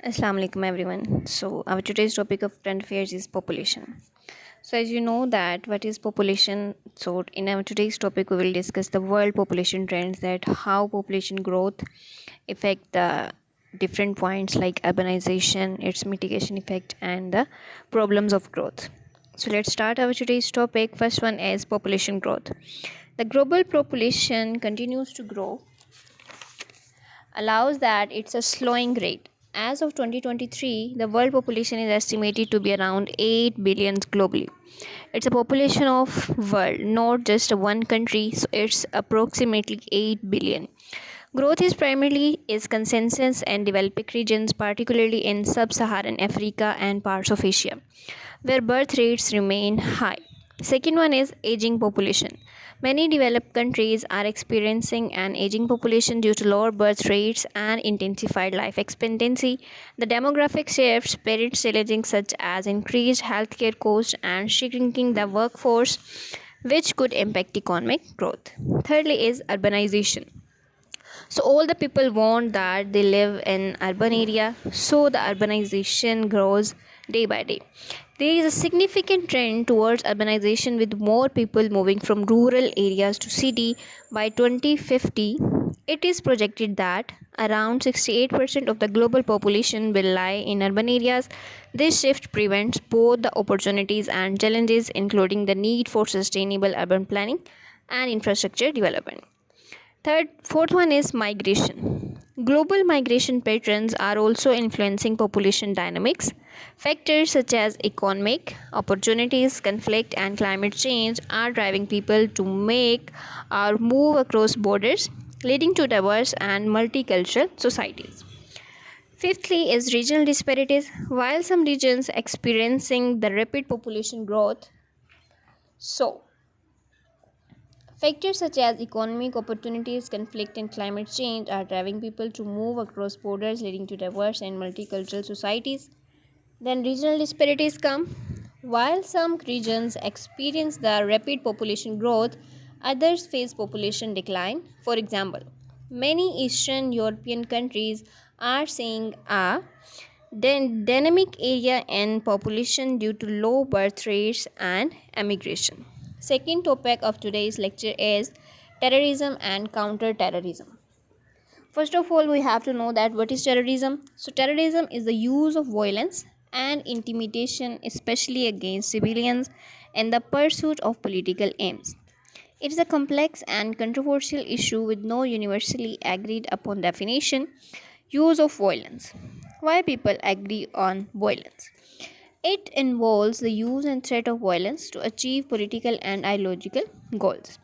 Assalamu alaikum everyone. So our today's topic of current affairs is population. So as you know that what is population? So in our today's topic we will discuss the world population trends, that how population growth affect the different points like urbanization, its mitigation effect and the problems of growth. So let's start our today's topic. First one is population growth. The global population continues to grow allows that it's a slowing rate. As of 2023, the world population is estimated to be around 8 billion globally. It's a population of world, not just one country, so it's approximately 8 billion. Growth is primarily is consensus in developing regions, particularly in sub-Saharan Africa and parts of Asia, where birth rates remain high. Second one is aging population. Many developed countries are experiencing an aging population due to lower birth rates and intensified life expectancy. The demographic shifts parent challenges such as increased healthcare costs and shrinking the workforce, which could impact economic growth. Thirdly is urbanization. So all the people want that they live in urban area, so the urbanization grows day by day. There is a significant trend towards urbanization with more people moving from rural areas to city. By 2050, it is projected that around 68% of the global population will lie in urban areas. This shift presents both the opportunities and challenges, including the need for sustainable urban planning and infrastructure development. Fourth one is migration. Global migration patterns are also influencing population dynamics. Factors such as economic opportunities, conflict, and climate change are driving people to make or move across borders, leading to diverse and multicultural societies. Fifthly is regional disparities. While some regions experiencing the rapid population growth, so factors such as economic opportunities, conflict, and climate change are driving people to move across borders, leading to diverse and multicultural societies. Then regional disparities come. While some regions experience the rapid population growth, others face population decline. For example, many Eastern European countries are seeing a dynamic area in population due to low birth rates and emigration. Second topic of today's lecture is terrorism and counter-terrorism. First of all, we have to know that what is terrorism. So terrorism is the use of violence and intimidation, especially against civilians, in the pursuit of political aims. It is a complex and controversial issue with no universally agreed upon definition. Use of violence. Why people agree on violence? It involves the use and threat of violence to achieve political and ideological goals.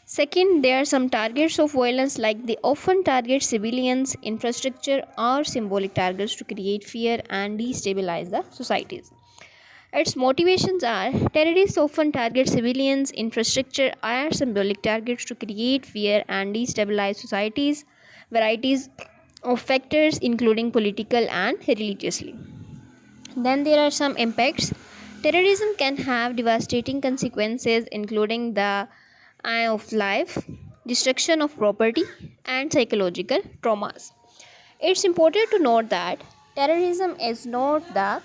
Second, there are some targets of violence, like they often target civilians, infrastructure, or symbolic targets to create fear and destabilize the societies. Its motivations are terrorists often target civilians, infrastructure, or symbolic targets to create fear and destabilize societies. Varieties of factors, including political and religiously. Then there are some impacts. Terrorism can have devastating consequences, including the eye of life, destruction of property, and psychological traumas. It's important to note that terrorism is not the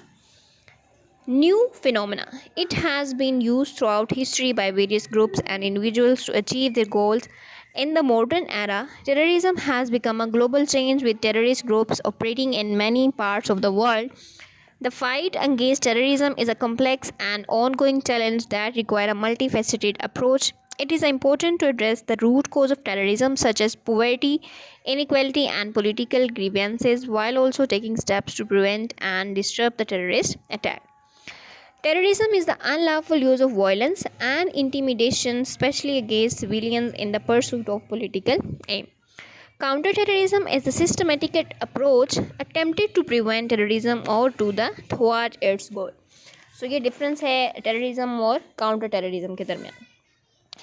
new phenomena. It has been used throughout history by various groups and individuals to achieve their goals. In the modern era, terrorism has become a global change with terrorist groups operating in many parts of the world. The fight against terrorism is a complex and ongoing challenge that requires a multifaceted approach. It is important to address the root cause of terrorism, such as poverty, inequality, and political grievances, while also taking steps to prevent and disrupt the terrorist attack. Terrorism is the unlawful use of violence and intimidation, especially against civilians, in the pursuit of political aim. Counterterrorism is a systematic approach attempted to prevent terrorism or to the thwart its goal. So ये difference है terrorism और counter terrorism के दरमियान.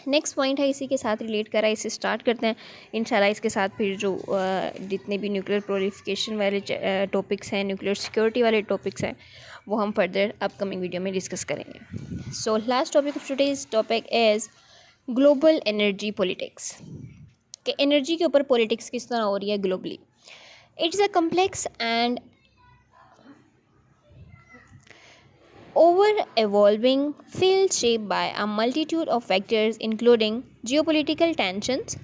Next point है इसी के साथ relate करा, इसे स्टार्ट करते हैं इंशाल्लाह. इसके साथ फिर जो जितने भी न्यूक्लियर प्रोलिफिकेशन वाले टॉपिक्स हैं, न्यूक्लियर सिक्योरिटी वाले टॉपिक्स हैं, वो हम फर्दर अपकमिंग वीडियो में डिस्कस करेंगे. So last topic of today's topic is global energy politics, कि एनर्जी के ऊपर पॉलिटिक्स किस तरह हो रही है globally. It's a complex and over evolving field shaped by a multitude of factors including geopolitical tensions,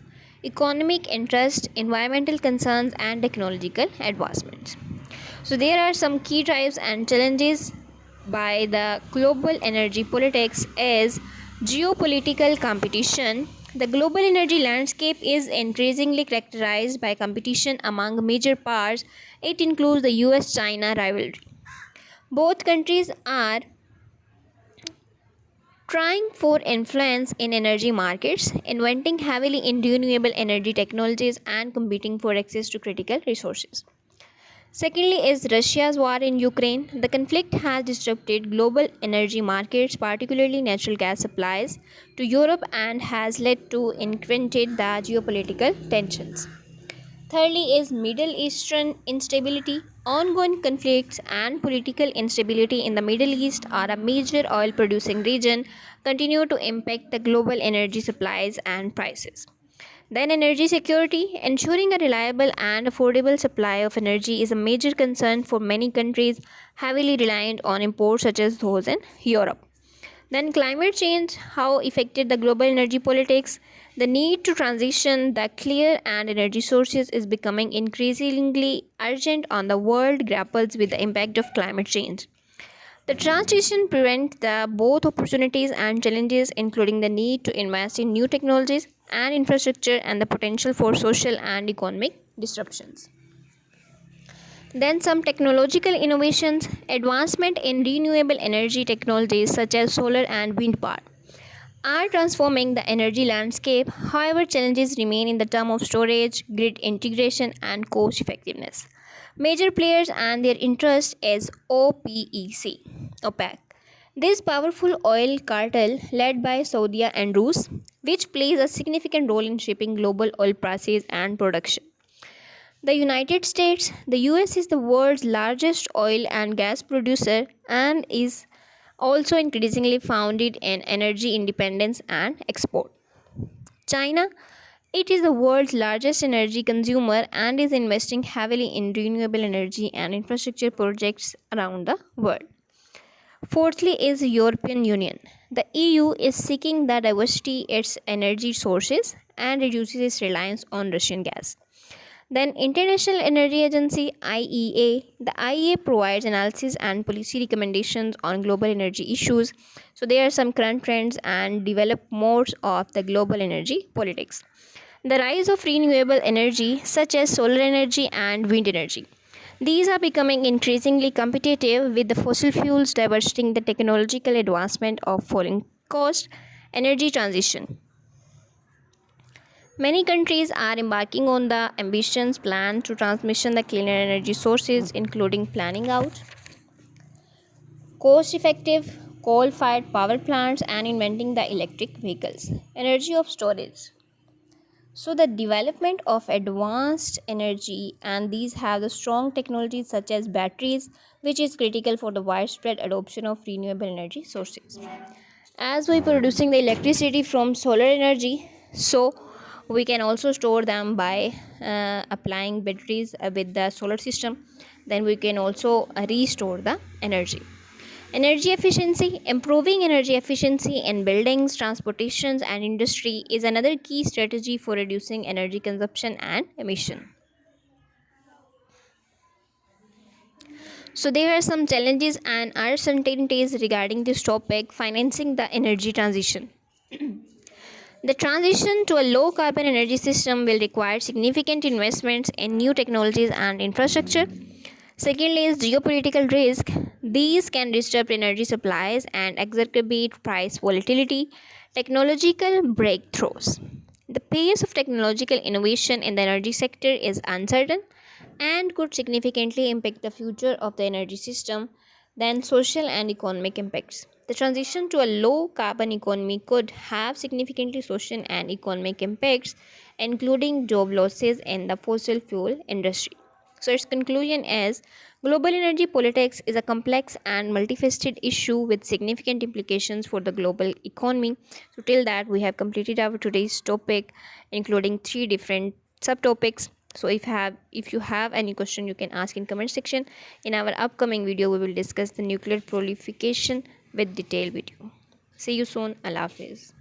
economic interest, environmental concerns, and technological advancements. So, there are some key drives and challenges by the global energy politics is geopolitical competition. The global energy landscape is increasingly characterized by competition among major powers. It includes the US China rivalry. Both countries are trying for influence in energy markets, inventing heavily in renewable energy technologies, and competing for access to critical resources. Secondly, is Russia's war in Ukraine. The conflict has disrupted global energy markets, particularly natural gas supplies, to Europe and has led to increased the geopolitical tensions. Thirdly, is Middle Eastern instability. Ongoing conflicts and political instability in the Middle East are a major oil producing region, continue to impact the global energy supplies and prices. Then, energy security. Ensuring a reliable and affordable supply of energy is a major concern for many countries heavily reliant on imports, such as those in Europe. Then, climate change, how affected the global energy politics. The need to transition the clear and energy sources is becoming increasingly urgent on the world grapples with the impact of climate change. The transition presents the both opportunities and challenges, including the need to invest in new technologies and infrastructure and the potential for social and economic disruptions. Then some technological innovations, advancement in renewable energy technologies such as solar and wind power are transforming the energy landscape. However, challenges remain in the term of storage, grid integration, and cost effectiveness. Major players and their interest is OPEC. This powerful oil cartel led by Saudi and Rus, which plays a significant role in shaping global oil prices and production. The United States, the US is the world's largest oil and gas producer and is also increasingly founded in energy independence and export. China, it is the world's largest energy consumer and is investing heavily in renewable energy and infrastructure projects around the world. Fourthly is European Union. The EU is seeking the diversity its energy sources and reduces its reliance on Russian gas. Then International Energy Agency IEA. The IEA provides analysis and policy recommendations on global energy issues. So there are some current trends and developed modes of the global energy politics. The rise of renewable energy such as solar energy and wind energy. These are becoming increasingly competitive with the fossil fuels diversifying the technological advancement of falling cost energy transition. Many countries are embarking on the ambitious plan to transmission the cleaner energy sources, including planning out cost-effective coal-fired power plants and inventing the electric vehicles. Energy of storage. So the development of advanced energy and these have the strong technologies such as batteries, which is critical for the widespread adoption of renewable energy sources. As we producing the electricity from solar energy, so we can also store them by applying batteries with the solar system. Then we can also restore the energy. Energy efficiency. Improving energy efficiency in buildings, transportations, and industry is another key strategy for reducing energy consumption and emission. So there are some challenges and uncertainties regarding this topic, financing the energy transition. The transition to a low carbon energy system will require significant investments in new technologies and infrastructure. Secondly is geopolitical risk. These can disrupt energy supplies and exacerbate price volatility. Technological breakthroughs. The pace of technological innovation in the energy sector is uncertain and could significantly impact the future of the energy system. Then social and economic impacts. The transition to a low carbon economy could have significantly social and economic impacts, including job losses in the fossil fuel industry. So, its conclusion is global energy politics is a complex and multifaceted issue with significant implications for the global economy. So, till that, we have completed our today's topic, including three different subtopics. So if you have any question, you can ask in comment section. In our upcoming video, we will discuss the nuclear proliferation with detailed video. See you soon. Allah Hafiz.